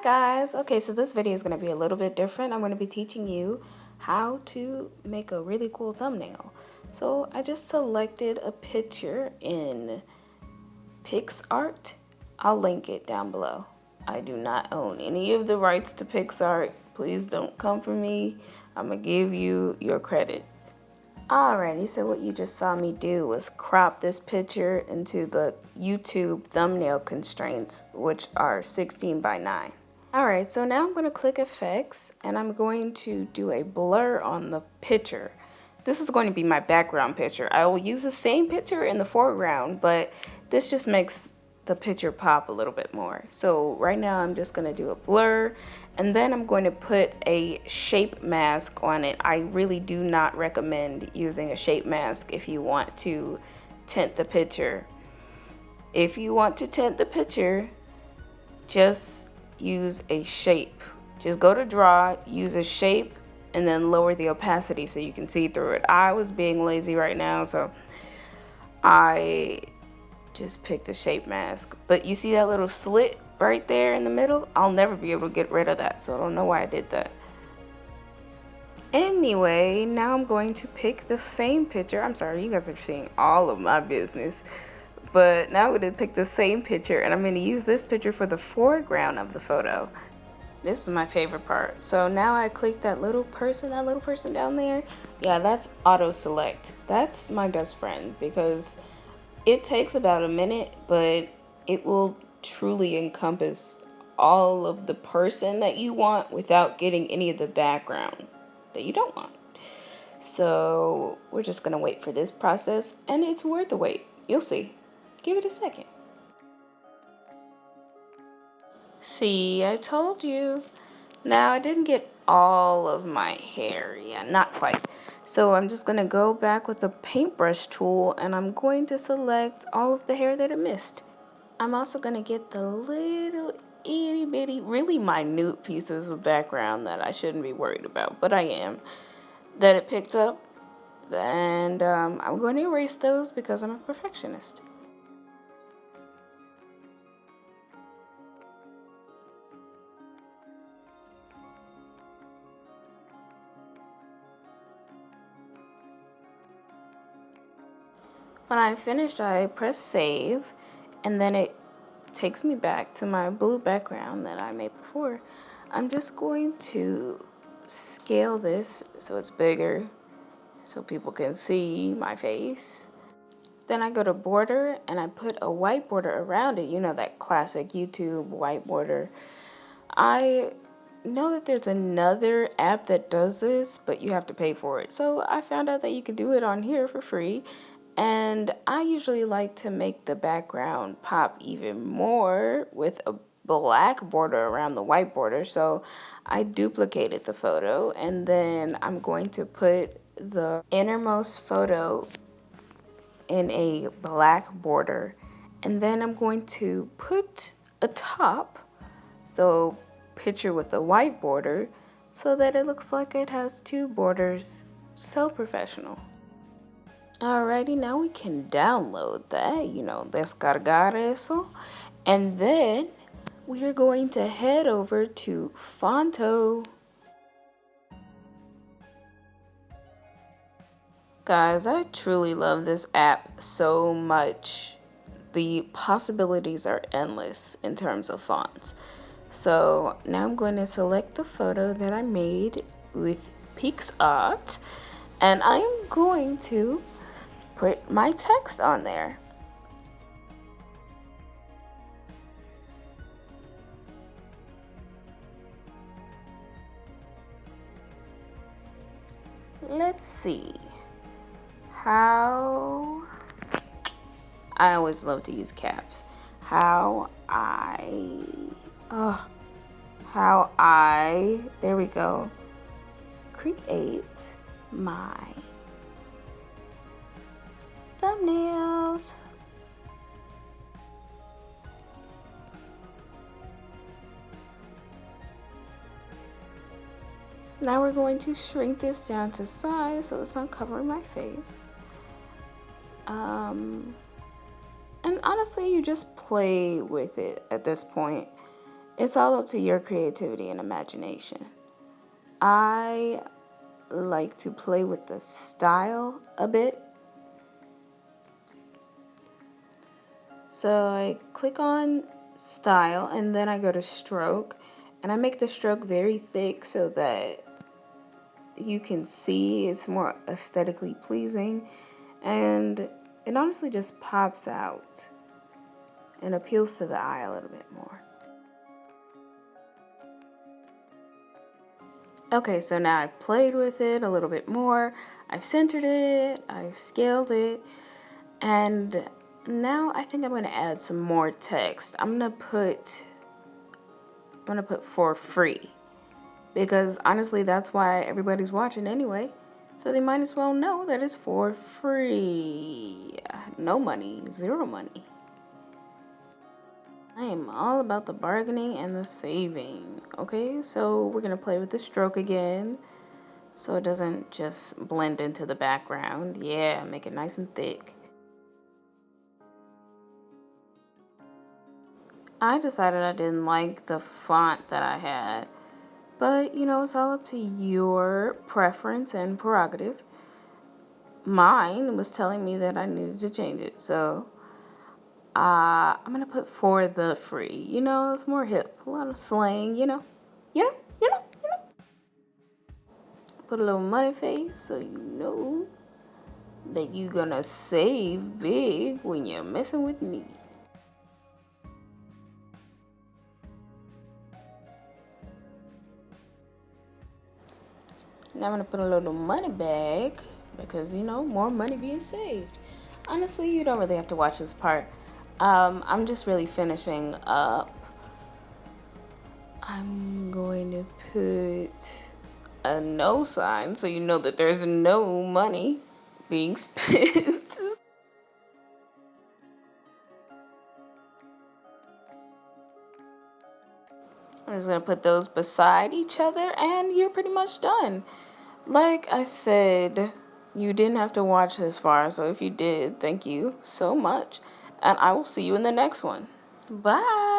guys. Okay, so this video is going to be a little bit different. I'm going to be teaching you how to make a really cool thumbnail. So I just selected a picture in PicsArt. I'll link it down below. I do not own any of the rights to PicsArt. Please don't come for me. I'm going to give you your credit. Alrighty, so what you just saw me do was crop this picture into the YouTube thumbnail constraints, which are 16 by 9. Alright, so now I'm going to click Effects, and I'm going to do a blur on the picture. This is going to be my background picture. I will use the same picture in the foreground, but this just makes the picture pop a little bit more. So right now I'm just going to do a blur, and then I'm going to put a shape mask on it. I really do not recommend using a shape mask if you want to tint the picture. If you want to tint the picture, just use a shape. Just go to draw, use a shape, and then lower the opacity so you can see through it. I was being lazy right now, so I just picked a shape mask. But you see that little slit right there in the middle? I'll never be able to get rid of that, so I don't know why I did that. Anyway, now I'm going to pick the same picture. I'm sorry, you guys are seeing all of my business. But now I'm going to pick the same picture, and I'm going to use this picture for the foreground of the photo. This is my favorite part. So now I click that little person down there. Yeah, that's auto select. That's my best friend because it takes about a minute, but it will truly encompass all of the person that you want without getting any of the background that you don't want. So we're just going to wait for this process, and it's worth the wait. You'll see. Give it a second. See, I told you. Now, I didn't get all of my hair. Yeah, not quite. So I'm just going to go back with the paintbrush tool, and I'm going to select all of the hair that it missed. I'm also going to get the little itty bitty, really minute pieces of background that I shouldn't be worried about, but I am, that it picked up. And I'm going to erase those because I'm a perfectionist. When I finished, I press save, and then it takes me back to my blue background that I made before. I'm just going to scale this so it's bigger so people can see my face. Then I go to border and I put a white border around it. You know, that classic YouTube white border. I know that there's another app that does this, but you have to pay for it. So I found out that you could do it on here for free. And I usually like to make the background pop even more with a black border around the white border. So I duplicated the photo, and then I'm going to put the innermost photo in a black border. And then I'm going to put atop the picture with the white border so that it looks like it has two borders. So professional. Alrighty, now we can download that, descargar eso. And then we are going to head over to Phonto. Guys, I truly love this app so much. The possibilities are endless in terms of fonts. So now I'm going to select the photo that I made with PicsArt, and I'm going to put my text on there. Let's see. How I always love to use caps. There we go, create my thumbnails. Now we're going to shrink this down to size so it's not covering my face. And honestly, you just play with it at this point. It's all up to your creativity and imagination. I like to play with the style a bit. So I click on style and then I go to stroke, and I make the stroke very thick so that you can see it's more aesthetically pleasing, and it honestly just pops out and appeals to the eye a little bit more. Okay, so now I've played with it a little bit more. I've centered it, I've scaled it, and now I think I'm going to add some more text. I'm going to put for free, because honestly that's why everybody's watching anyway. So they might as well know that it's for free. No money, zero money. I am all about the bargaining and the saving. Okay, so we're gonna play with the stroke again so it doesn't just blend into the background. Yeah, make it nice and thick. I decided I didn't like the font that I had, but you know, it's all up to your preference and prerogative. Mine was telling me that I needed to change it, so I'm gonna put for the free. You know, it's more hip, a lot of slang. You know. Put a little money face so you know that you gonna save big when you're messing with me. Now I'm gonna put a little money back because you know, more money being saved. Honestly, you don't really have to watch this part. I'm just really finishing up. I'm going to put a no sign so you know that there's no money being spent. I'm just gonna put those beside each other and you're pretty much done. Like I said, you didn't have to watch this far, so if you did, thank you so much. And I will see you in the next one. Bye.